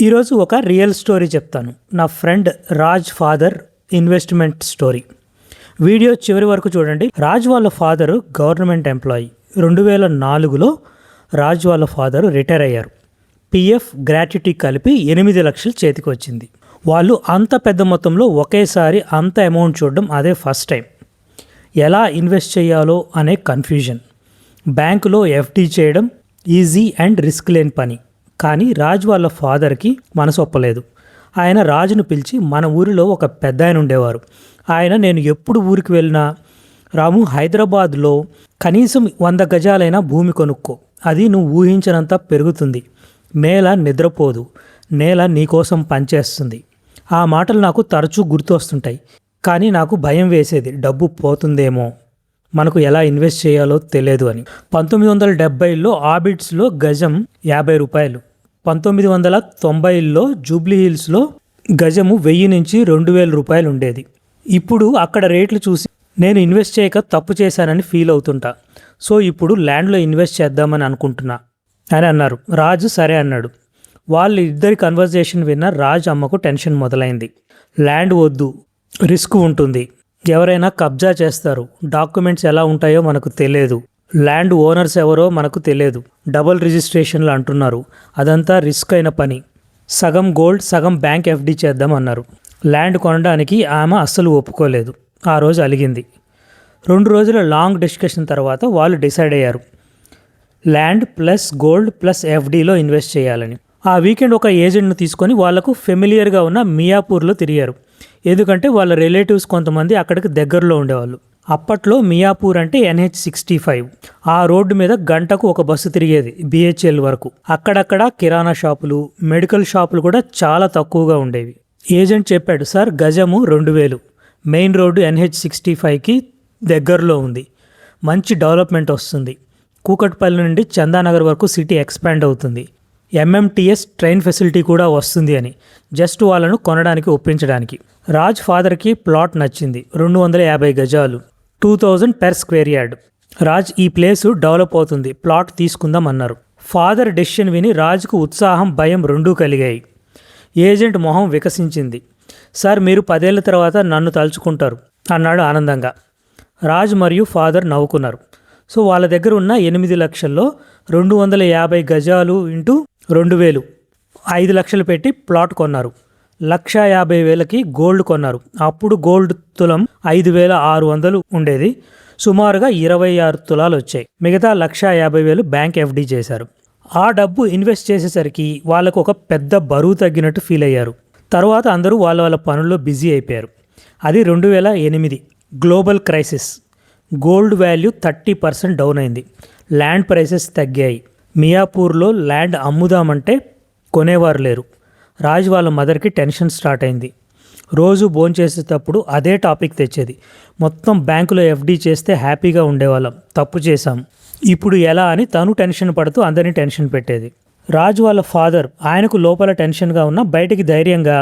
ఈరోజు ఒక real story చెప్తాను. నా friend Raj father investment story. Video చివరి వరకు చూడండి. రాజ్ వాళ్ళ ఫాదరు గవర్నమెంట్ ఎంప్లాయీ. 2004లో రాజ్ వాళ్ళ ఫాదరు రిటైర్ అయ్యారు. పిఎఫ్ గ్రాట్యుటీ కలిపి 8 లక్షలు చేతికి వచ్చింది. వాళ్ళు అంత పెద్ద మొత్తంలో ఒకేసారి అంత అమౌంట్ చూడడం అదే ఫస్ట్ టైం. ఎలా ఇన్వెస్ట్ చేయాలో అనే కన్ఫ్యూజన్. బ్యాంకులో ఎఫ్డి చేయడం ఈజీ అండ్ రిస్క్ లేని పని. కానీ రాజ్ వాళ్ళ ఫాదర్కి మనసు ఒప్పలేదు. ఆయన రాజును పిలిచి, మన ఊరిలో ఒక పెద్ద ఆయన ఉండేవారు. ఆయన నేను ఎప్పుడు ఊరికి వెళ్ళినా, రాము హైదరాబాద్లో కనీసం 100 గజాలైన భూమి కొనుక్కో, అది నువ్వు ఊహించినంత పెరుగుతుంది, నేల నిద్రపోదు, నేల నీకోసం పనిచేస్తుంది. ఆ మాటలు నాకు తరచూ గుర్తొస్తుంటాయి. కానీ నాకు భయం వేసేది, డబ్బు పోతుందేమో, మనకు ఎలా ఇన్వెస్ట్ చేయాలో తెలియదు అని. 1970లో ఆబిడ్స్లో గజం 50 రూపాయలు. 1990లో జూబ్లీ హిల్స్లో గజము 1000 నుంచి 2000 రూపాయలు ఉండేది. ఇప్పుడు అక్కడ రేట్లు చూసి నేను ఇన్వెస్ట్ చేయక తప్పు చేశానని ఫీల్ అవుతుంటా. సో ఇప్పుడు ల్యాండ్లో ఇన్వెస్ట్ చేద్దామని అనుకుంటున్నా అని అన్నారు. రాజు సరే అన్నాడు. వాళ్ళు ఇద్దరి కన్వర్జేషన్ విన్న రాజ్ అమ్మకు టెన్షన్ మొదలైంది. ల్యాండ్ వద్దు, రిస్క్ ఉంటుంది, ఎవరైనా కబ్జా చేస్తారు, డాక్యుమెంట్స్ ఎలా ఉంటాయో మనకు తెలియదు, ల్యాండ్ ఓనర్స్ ఎవరో మనకు తెలియదు, డబుల్ రిజిస్ట్రేషన్లు అంటున్నారు, అదంతా రిస్క్ అయిన పని, సగం గోల్డ్ సగం బ్యాంక్ ఎఫ్డి చేద్దాం అన్నారు. ల్యాండ్ కొనడానికి ఆమె అస్సలు ఒప్పుకోలేదు. ఆ రోజు అలిగింది. 2 రోజుల లాంగ్ డిస్కషన్ తర్వాత వాళ్ళు డిసైడ్ అయ్యారు, ల్యాండ్ ప్లస్ గోల్డ్ ప్లస్ ఎఫ్డీలో ఇన్వెస్ట్ చేయాలని. ఆ వీకెండ్ ఒక ఏజెంట్ను తీసుకొని వాళ్లకు ఫెమిలియర్గా ఉన్న మియాపూర్లో తిరిగారు. ఎందుకంటే వాళ్ళ రిలేటివ్స్ కొంతమంది అక్కడికి దగ్గరలో ఉండేవాళ్ళు. అప్పట్లో మియాపూర్ అంటే NH65. ఆ రోడ్డు మీద గంటకు ఒక బస్సు తిరిగేది BHL వరకు. అక్కడక్కడ కిరాణా షాపులు, మెడికల్ షాపులు కూడా చాలా తక్కువగా ఉండేవి. ఏజెంట్ చెప్పాడు, సార్ గజము 2000, మెయిన్ రోడ్డు NH65కి దగ్గరలో ఉంది, మంచి డెవలప్మెంట్ వస్తుంది, కూకట్పల్లి నుండి చందానగర్ వరకు సిటీ ఎక్స్పాండ్ అవుతుంది, MMTS ట్రైన్ ఫెసిలిటీ కూడా వస్తుంది అని జస్ట్ వాళ్ళను కొనడానికి ఒప్పించడానికి. రాజ్ ఫాదర్కి ప్లాట్ నచ్చింది. 250 గజాలు, 2000 per స్క్వేర్ యార్డ్. రాజ్ ఈ ప్లేసు డెవలప్ అవుతుంది, ప్లాట్ తీసుకుందాం అన్నారు. ఫాదర్ డెసిషన్ విని రాజ్కు ఉత్సాహం భయం రెండూ కలిగాయి. ఏజెంట్ మొహం వికసించింది. సార్ మీరు 10 ఏళ్ల తర్వాత నన్ను తలుచుకుంటారు అన్నాడు ఆనందంగా. రాజ్ మరియు ఫాదర్ నవ్వుకున్నారు. సో వాళ్ళ దగ్గర ఉన్న 8 లక్షల్లో 250 గజాలు ఇంటూ 2000, 5 లక్షలు పెట్టి ప్లాట్ కొన్నారు. 1,50,000కి గోల్డ్ కొన్నారు. అప్పుడు గోల్డ్ తులం 5,600 ఉండేది. సుమారుగా 26 తులాలు వచ్చాయి. మిగతా 1,50,000 బ్యాంక్ ఎఫ్డి చేశారు. ఆ డబ్బు ఇన్వెస్ట్ చేసేసరికి వాళ్ళకు ఒక పెద్ద బరువు తగ్గినట్టు ఫీల్ అయ్యారు. తర్వాత అందరూ వాళ్ళ పనుల్లో బిజీ అయిపోయారు. అది 2008 global crisis. Gold value 30% down అయింది. ల్యాండ్ ప్రైసెస్ తగ్గాయి. మియాపూర్లో ల్యాండ్ అమ్ముదామంటే కొనేవారు లేరు. రాజ్ వాళ్ళ మదర్కి టెన్షన్ స్టార్ట్ అయింది. రోజు భోంచేసేటప్పుడు అదే టాపిక్ తెచ్చేది. మొత్తం బ్యాంకులో ఎఫ్డి చేస్తే హ్యాపీగా ఉండేవాళ్ళం, తప్పు చేశాం, ఇప్పుడు ఎలా అని తను టెన్షన్ పడుతూ అందరినీ టెన్షన్ పెట్టేది. రాజ్ వాళ్ళ ఫాదర్ ఆయనకు లోపల టెన్షన్గా ఉన్న బయటికి ధైర్యంగా,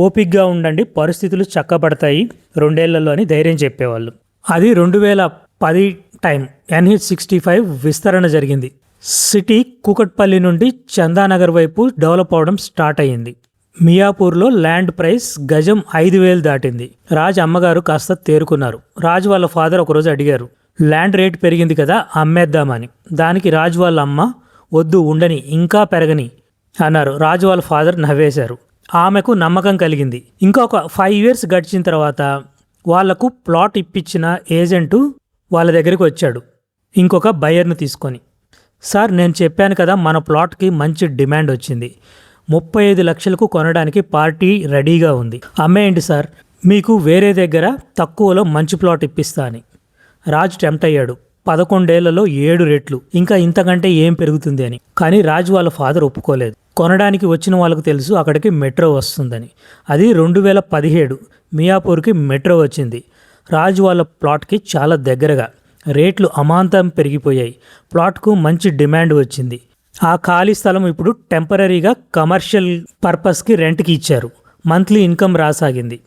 ఓపిక్గా ఉండండి, పరిస్థితులు చక్కబడతాయి 2 ఏళ్లలో అని ధైర్యం చెప్పేవాళ్ళు. అది 2010 టైం. NH65 విస్తరణ జరిగింది. సిటీ కూకట్పల్లి నుండి చందానగర్ వైపు డెవలప్ అవడం స్టార్ట్ అయ్యింది. మియాపూర్లో ల్యాండ్ ప్రైస్ గజం 5,000 దాటింది. రాజ్ అమ్మగారు కాస్త తేరుకున్నారు. రాజ్ వాళ్ళ ఫాదర్ ఒకరోజు అడిగారు, ల్యాండ్ రేట్ పెరిగింది కదా, అమ్మేద్దామని. దానికి రాజ్ వాళ్ళ అమ్మ, వద్దు ఉండని, ఇంకా పెరగని అన్నారు. రాజ్ వాళ్ళ ఫాదర్ నవ్వేశారు. ఆమెకు నమ్మకం కలిగింది. ఇంకొక 5 years గడిచిన తర్వాత వాళ్లకు ప్లాట్ ఇప్పించిన ఏజెంటు వాళ్ళ దగ్గరికి వచ్చాడు, ఇంకొక బయర్ను తీసుకొని. సార్ నేను చెప్పాను కదా, మన ప్లాట్కి మంచి డిమాండ్ వచ్చింది, 35 లక్షలకు కొనడానికి పార్టీ రెడీగా ఉంది, అమ్మేయండి సార్, మీకు వేరే దగ్గర తక్కువలో మంచి ప్లాట్ ఇప్పిస్తా అని. రాజ్ టెంప్ట్ అయ్యాడు. 11 ఏళ్లలో 7 రెట్లు, ఇంకా ఇంతకంటే ఏం పెరుగుతుంది అని. కానీ రాజ్ వాళ్ళ ఫాదర్ ఒప్పుకోలేదు. కొనడానికి వచ్చిన వాళ్ళకు తెలుసు అక్కడికి మెట్రో వస్తుందని. అది 2017 మియాపూర్కి మెట్రో వచ్చింది. రాజ్ వాళ్ళ ప్లాట్కి చాలా దగ్గరగా. రేట్లు అమాంతం పెరిగిపోయాయి. ప్లాట్కు మంచి డిమాండ్ వచ్చింది. ఆ ఖాళీ స్థలం ఇప్పుడు టెంపరీగా కమర్షియల్ పర్పస్కి రెంట్కి ఇచ్చారు. Monthly income రాసాగింది.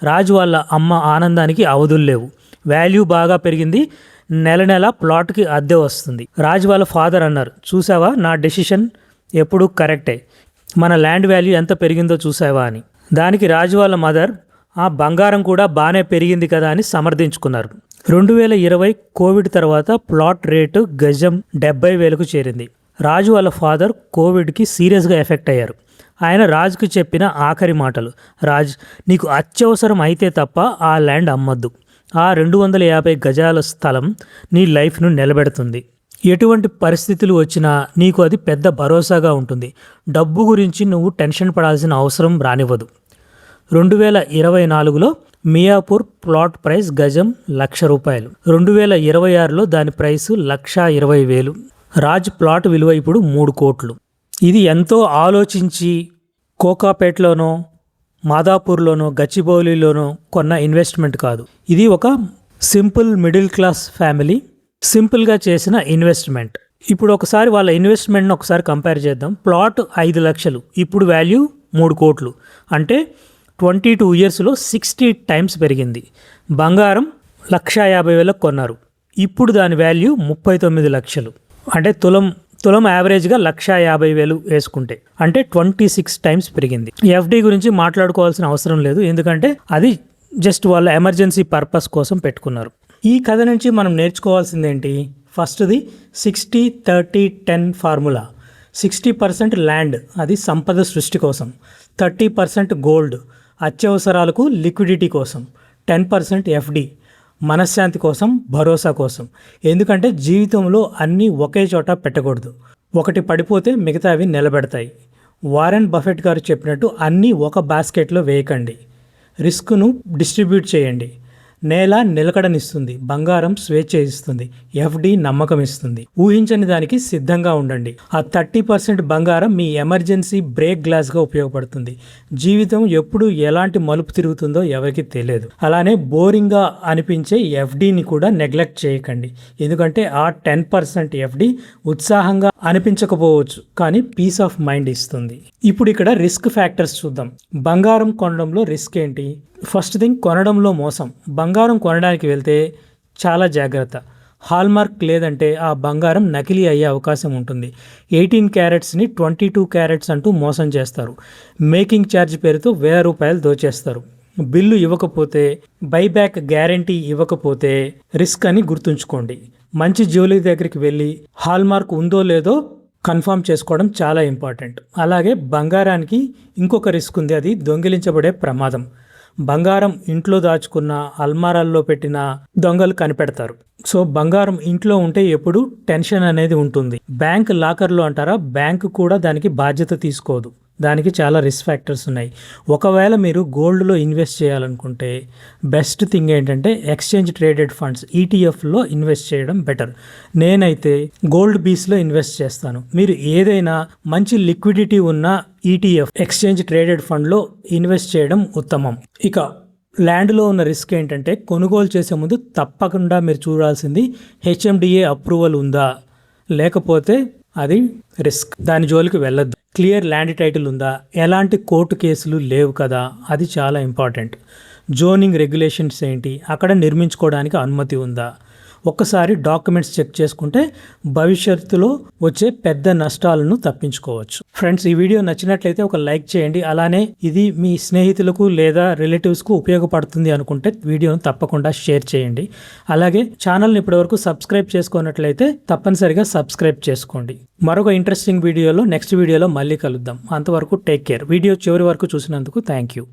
రాజ్ వాళ్ళ అమ్మ ఆనందానికి అవధులు లేవు. వాల్యూ బాగా పెరిగింది. నెల నెల ప్లాట్కి అద్దె వస్తుంది. రాజ్ వాళ్ళ ఫాదర్ అన్నారు, చూసావా నా డెసిషన్ ఎప్పుడూ కరెక్టే, మన ల్యాండ్ వాల్యూ ఎంత పెరిగిందో చూసావా అని. దానికి రాజు వాళ్ళ మదర్ ఆ బంగారం కూడా బాగానే పెరిగింది కదా అని సమర్థించుకున్నారు. 2020 కోవిడ్ తర్వాత ప్లాట్ రేటు గజం 70,000కు చేరింది. రాజు వాళ్ళ ఫాదర్ కోవిడ్కి సీరియస్గా ఎఫెక్ట్ అయ్యారు. ఆయన రాజుకు చెప్పిన ఆఖరి మాటలు, రాజ్ నీకు అత్యవసరం అయితే తప్ప ఆ ల్యాండ్ అమ్మొద్దు. ఆ 250 గజాల స్థలం నీ లైఫ్ను నిలబెడుతుంది. ఎటువంటి పరిస్థితులు వచ్చినా నీకు అది పెద్ద భరోసాగా ఉంటుంది. డబ్బు గురించి నువ్వు టెన్షన్ పడాల్సిన అవసరం రానివ్వదు. 2024లో మియాపూర్ ప్లాట్ ప్రైస్ గజం ₹1,00,000. 2026లో దాని ప్రైసు 1,20,000. రాజ్ ప్లాట్ విలువ ఇప్పుడు 3 కోట్లు. ఇది ఎంతో ఆలోచించి కోకాపేట్లోనో మాదాపూర్లోనో గచ్చిబౌలిలోనో కొన్న ఇన్వెస్ట్మెంట్ కాదు. ఇది ఒక సింపుల్ మిడిల్ క్లాస్ ఫ్యామిలీ సింపుల్గా చేసిన ఇన్వెస్ట్మెంట్. ఇప్పుడు ఒకసారి వాళ్ళ ఇన్వెస్ట్మెంట్ని ఒకసారి కంపేర్ చేద్దాం. ప్లాట్ 5 లక్షలు, ఇప్పుడు వాల్యూ 3 కోట్లు, అంటే 22 ఇయర్స్లో 60 టైమ్స్ పెరిగింది. బంగారం 1,50,000 కొన్నారు, ఇప్పుడు దాని వాల్యూ 39 లక్షలు, అంటే తులం యావరేజ్గా 1,50,000 వేసుకుంటే అంటే 26 టైమ్స్ పెరిగింది. ఎఫ్డి గురించి మాట్లాడుకోవాల్సిన అవసరం లేదు, ఎందుకంటే అది జస్ట్ వాళ్ళ ఎమర్జెన్సీ పర్పస్ కోసం పెట్టుకున్నారు. ఈ కథ నుంచి మనం నేర్చుకోవాల్సింది ఏంటి? ఫస్ట్ది 60-30-10 ఫార్ములా. 60% ల్యాండ్, అది సంపద సృష్టి కోసం. 30% గోల్డ్, అత్యవసరాలకు లిక్విడిటీ కోసం. 10% ఎఫ్డి, మనశ్శాంతి కోసం, భరోసా కోసం. ఎందుకంటే జీవితంలో అన్నీ ఒకే చోట పెట్టకూడదు. ఒకటి పడిపోతే మిగతావి నిలబెడతాయి. వారెన్ బఫెట్ గారు చెప్పినట్టు అన్నీ ఒక బాస్కెట్లో వేయకండి. రిస్క్ను డిస్ట్రిబ్యూట్ చేయండి. నేల నిలకడనిస్తుంది, బంగారం స్వేచ్ఛ ఇస్తుంది, ఎఫ్డి నమ్మకం ఇస్తుంది. ఊహించని దానికి సిద్ధంగా ఉండండి. ఆ 30% బంగారం మీ ఎమర్జెన్సీ బ్రేక్ గ్లాస్గా ఉపయోగపడుతుంది. జీవితం ఎప్పుడు ఎలాంటి మలుపు తిరుగుతుందో ఎవరికి తెలియదు. అలానే బోరింగ్గా అనిపించే ఎఫ్డిని కూడా నెగ్లెక్ట్ చేయకండి, ఎందుకంటే ఆ 10% ఎఫ్డి ఉత్సాహంగా అనిపించకపోవచ్చు, కానీ పీస్ ఆఫ్ మైండ్ ఇస్తుంది. ఇప్పుడు ఇక్కడ రిస్క్ ఫ్యాక్టర్స్ చూద్దాం. బంగారం కొనడంలో రిస్క్ ఏంటి? ఫస్ట్ థింగ్, కొనడంలో మోసం. బంగారం కొనడానికి వెళ్తే చాలా జాగ్రత్త. హాల్మార్క్ లేదంటే ఆ బంగారం నకిలీ అయ్యే అవకాశం ఉంటుంది. 18 క్యారెట్స్ని 22 క్యారెట్స్ అంటూ మోసం చేస్తారు. మేకింగ్ ఛార్జ్ పేరుతో ₹1,000 దోచేస్తారు. బిల్లు ఇవ్వకపోతే, బైబ్యాక్ గ్యారంటీ ఇవ్వకపోతే రిస్క్ అని గుర్తుంచుకోండి. మంచి జ్యువెలరీ దగ్గరికి వెళ్ళి హాల్మార్క్ ఉందో లేదో కన్ఫర్మ్ చేసుకోవడం చాలా ఇంపార్టెంట్. అలాగే బంగారానికి ఇంకొక రిస్క్ ఉంది, అది దొంగిలించబడే ప్రమాదం. బంగారం ఇంట్లో దాచుకున్న, అల్మారాల్లో పెట్టిన దొంగలు కనిపెడతారు. సో బంగారం ఇంట్లో ఉంటే ఎప్పుడు టెన్షన్ అనేది ఉంటుంది. బ్యాంక్ లాకర్లో అంటారా, బ్యాంకు కూడా దానికి బాధ్యత తీసుకోదు. దానికి చాలా రిస్క్ ఫ్యాక్టర్స్ ఉన్నాయి. ఒకవేళ మీరు గోల్డ్లో ఇన్వెస్ట్ చేయాలనుకుంటే బెస్ట్ థింగ్ ఏంటంటే ఎక్స్చేంజ్ ట్రేడెడ్ ఫండ్స్, ఈటీఎఫ్లో ఇన్వెస్ట్ చేయడం బెటర్. నేనైతే గోల్డ్ బీస్లో ఇన్వెస్ట్ చేస్తాను. మీరు ఏదైనా మంచి లిక్విడిటీ ఉన్న ఈటీఎఫ్, ఎక్స్చేంజ్ ట్రేడెడ్ ఫండ్లో ఇన్వెస్ట్ చేయడం ఉత్తమం. ఇక ల్యాండ్లో ఉన్న రిస్క్ ఏంటంటే కొనుగోలు చేసే ముందు తప్పకుండా మీరు చూడాల్సింది హెచ్ఎండిఏ అప్రూవల్ ఉందా, లేకపోతే అది రిస్క్, దాని జోలికి వెళ్ళొద్దు. క్లియర్ ల్యాండ్ టైటిల్ ఉందా, ఎలాంటి కోర్టు కేసులు లేవు కదా, అది చాలా ఇంపార్టెంట్. జోనింగ్ రెగ్యులేషన్స్ ఏంటి, అక్కడ నిర్మించుకోవడానికి అనుమతి ఉందా, ఒక్కసారి డాక్యుమెంట్స్ చెక్ చేసుకుంటే భవిష్యత్తులో వచ్చే పెద్ద నష్టాలను తప్పించుకోవచ్చు. ఫ్రెండ్స్, ఈ వీడియో నచ్చినట్లయితే ఒక లైక్ చేయండి. అలానే ఇది మీ స్నేహితులకు లేదా రిలేటివ్స్కు ఉపయోగపడుతుంది అనుకుంటే వీడియోను తప్పకుండా షేర్ చేయండి. అలాగే ఛానల్ని ఇప్పటివరకు సబ్స్క్రైబ్ చేసుకున్నట్లయితే తప్పనిసరిగా సబ్స్క్రైబ్ చేసుకోండి. మరొక ఇంట్రెస్టింగ్ వీడియోలో నెక్స్ట్ వీడియోలో మళ్ళీ కలుద్దాం. అంతవరకు టేక్ కేర్. వీడియో చివరి వరకు చూసినందుకు థ్యాంక్ యూ.